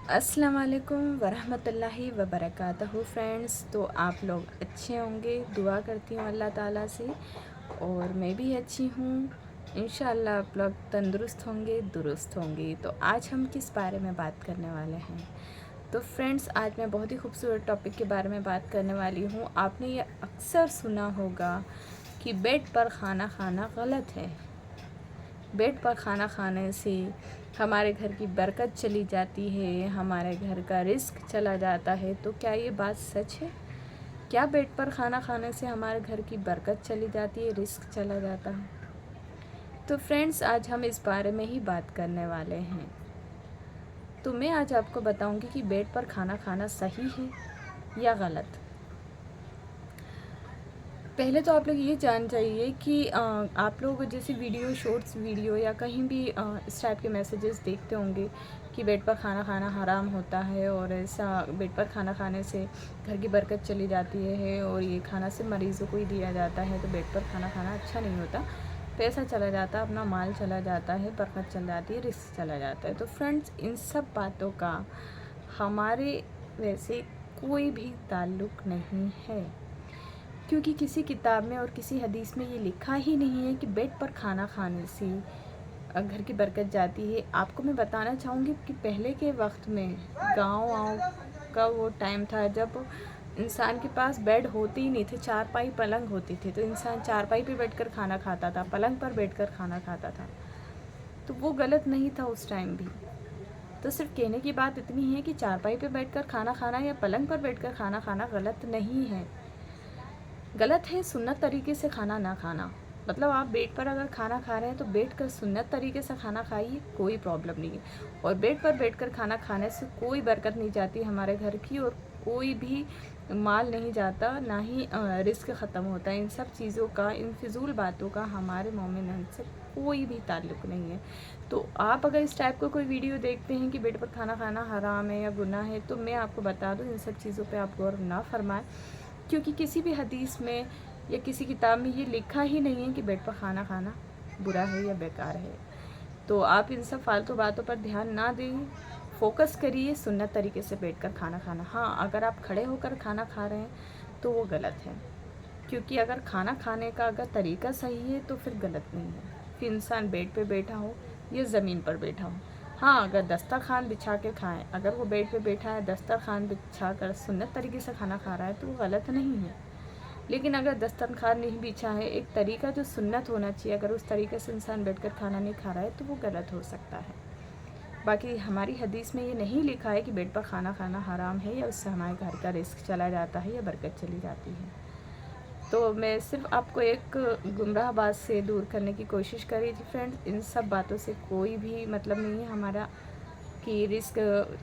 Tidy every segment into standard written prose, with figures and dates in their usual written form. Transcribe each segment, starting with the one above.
अस्सलाम वालेकुम वरहमतुल्लाहि वबरकातुहू फ्रेंड्स। तो आप लोग अच्छे होंगे, दुआ करती हूँ अल्लाह ताला से, और मैं भी अच्छी हूँ। इंशाअल्लाह आप लोग तंदुरुस्त होंगे, दुरुस्त होंगे। तो आज हम किस बारे में बात करने वाले हैं? तो फ्रेंड्स, आज मैं बहुत ही खूबसूरत टॉपिक के बारे में बात करने वाली हूँ। आपने ये अक्सर सुना होगा कि बेड पर खाना खाना गलत है। बेड पर खाना खाने से हमारे घर की बरकत चली जाती है, हमारे घर का रिस्क चला जाता है। तो क्या ये बात सच है? क्या बेड पर खाना खाने से हमारे घर की बरकत चली जाती है, रिस्क चला जाता है? तो फ्रेंड्स, आज हम इस बारे में ही बात करने वाले हैं। तो मैं आज आपको बताऊंगी कि बेड पर खाना खाना सही है या गलत। पहले तो आप लोग ये जान चाहिए कि आप लोग जैसे वीडियो, शॉर्ट्स वीडियो या कहीं भी इस टाइप के मैसेजेस देखते होंगे कि बेड पर खाना खाना हराम होता है, और ऐसा बेड पर खाना खाने से घर की बरकत चली जाती है, और ये खाना सिर्फ मरीज़ों को ही दिया जाता है। तो बेड पर खाना खाना अच्छा नहीं होता, पैसा चला जाता है, अपना माल चला जाता है, बरकत चल जाती है, रिस्क चला जाता है। तो फ्रेंड्स, इन सब बातों का हमारे वैसे कोई भी ताल्लुक़ नहीं है, क्योंकि किसी किताब में और किसी हदीस में ये लिखा ही नहीं है कि बेड पर खाना खाने से घर की बरकत जाती है। आपको मैं बताना चाहूँगी कि पहले के वक्त में गाँव का वो टाइम था जब इंसान के पास बेड होते ही नहीं थे, चारपाई पलंग होती थी। तो इंसान चारपाई पे बैठकर खाना खाता था, पलंग पर बैठकर खाना खाता था। तो वो गलत नहीं था उस टाइम भी। तो सिर्फ कहने की बात इतनी है कि चारपाई पे बैठकर खाना खाना या पलंग पर बैठकर खाना खाना गलत नहीं है। गलत है सुन्नत तरीके से खाना ना खाना। मतलब आप बेड पर अगर खाना खा रहे हैं तो बैठ कर सुन्नत तरीके से खाना खाइए, कोई प्रॉब्लम नहीं है। और बेड पर बैठकर खाना खाने से कोई बरकत नहीं जाती हमारे घर की, और कोई भी माल नहीं जाता, ना ही रिस्क ख़त्म होता है। इन सब चीज़ों का, इन फिजूल बातों का हमारे मोमिन से कोई भी ताल्लुक़ नहीं है। तो आप अगर इस टाइप का कोई वीडियो देखते हैं कि बेड पर खाना खाना हराम है या गुनाह है, तो मैं आपको बता दूँ, इन सब चीज़ों पर आप गौर ना फरमाएं, क्योंकि किसी भी हदीस में या किसी किताब में ये लिखा ही नहीं है कि बेड पर खाना खाना बुरा है या बेकार है। तो आप इन सब फालतू बातों पर ध्यान ना दें, फोकस करिए सुन्नत तरीके से बैठकर खाना खाना। हाँ, अगर आप खड़े होकर खाना खा रहे हैं तो वो गलत है, क्योंकि अगर खाना खाने का अगर तरीका सही है तो फिर गलत नहीं है कि इंसान बेड पे बैठा हो या ज़मीन पर बैठा हो। हाँ, अगर दस्तरखान बिछा के खाएं, अगर वो बेड पे बैठा है, दस्तरखान बिछा कर सुन्नत तरीके से खाना खा रहा है, तो वो गलत नहीं है। लेकिन अगर दस्तरखान नहीं बिछा है, एक तरीका जो सुन्नत होना चाहिए, अगर उस तरीके से इंसान बैठकर खाना नहीं खा रहा है, तो वो गलत हो सकता है। बाकी हमारी हदीस में ये नहीं लिखा है कि बेड पर खाना खाना हराम है या उससे हमारे घर का रिस्क चला जाता है या बरकत चली जाती है। तो मैं सिर्फ आपको एक गुमराह बात से दूर करने की कोशिश कर रही थी फ्रेंड्स। इन सब बातों से कोई भी मतलब नहीं है हमारा कि रिस्क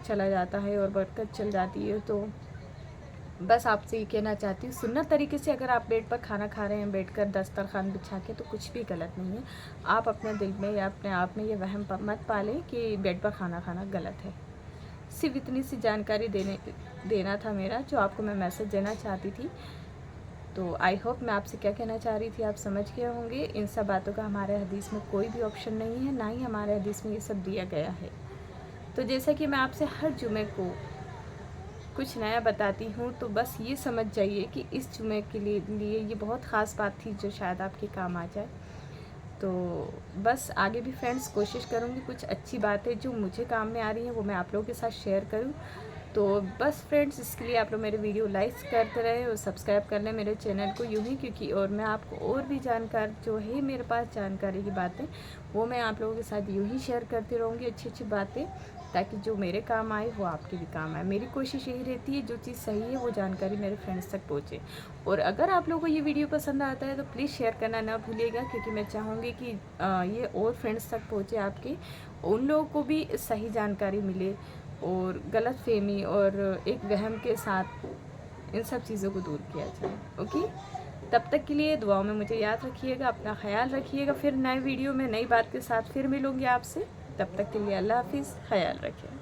चला जाता है और बरकत चल जाती है। तो बस आपसे ये कहना चाहती हूँ, सुन्नत तरीके से अगर आप बेड पर खाना खा रहे हैं बैठकर दस्तरखान बिछा के, तो कुछ भी गलत नहीं है। आप अपने दिल में या अपने आप में ये वहम मत पालें कि बेड पर खाना खाना गलत है। सिर्फ इतनी सी जानकारी देना था मेरा, जो आपको मैं मैसेज देना चाहती थी। तो आई होप मैं आपसे क्या कहना चाह रही थी आप समझ गए होंगे। इन सब बातों का हमारे हदीस में कोई भी ऑप्शन नहीं है, ना ही हमारे हदीस में ये सब दिया गया है। तो जैसा कि मैं आपसे हर जुमे को कुछ नया बताती हूँ, तो बस ये समझ जाइए कि इस जुमे के लिए ये बहुत ख़ास बात थी जो शायद आपके काम आ जाए। तो बस आगे भी फ्रेंड्स कोशिश करूँगी कुछ अच्छी बातें जो मुझे काम में आ रही हैं वो मैं आप लोगों के साथ शेयर करूँ। तो बस फ्रेंड्स, इसके लिए आप लोग मेरे वीडियो लाइक करते रहे और सब्सक्राइब कर लें मेरे चैनल को यूँ ही, क्योंकि और मैं आपको और भी जानकार जो है मेरे पास जानकारी की बातें वो मैं आप लोगों के साथ यूँ ही शेयर करती रहूँगी, अच्छी अच्छी बातें, ताकि जो मेरे काम आए वो आपके भी काम आए। मेरी कोशिश यही रहती है जो चीज़ सही है वो जानकारी मेरे फ्रेंड्स तक पहुँचे। और अगर आप लोगों को ये वीडियो पसंद आता है तो प्लीज़ शेयर करना ना भूलिएगा, क्योंकि मैं चाहूँगी कि ये और फ्रेंड्स तक पहुँचे आपके, उन लोगों को भी सही जानकारी मिले और गलतफहमी और एक वहम के साथ इन सब चीज़ों को दूर किया जाए। ओके, तब तक के लिए दुआओं में मुझे याद रखिएगा, अपना ख्याल रखिएगा। फिर नए वीडियो में नई बात के साथ फिर मिलूँगी आपसे। तब तक के लिए अल्लाह हाफिज़, ख्याल रखें।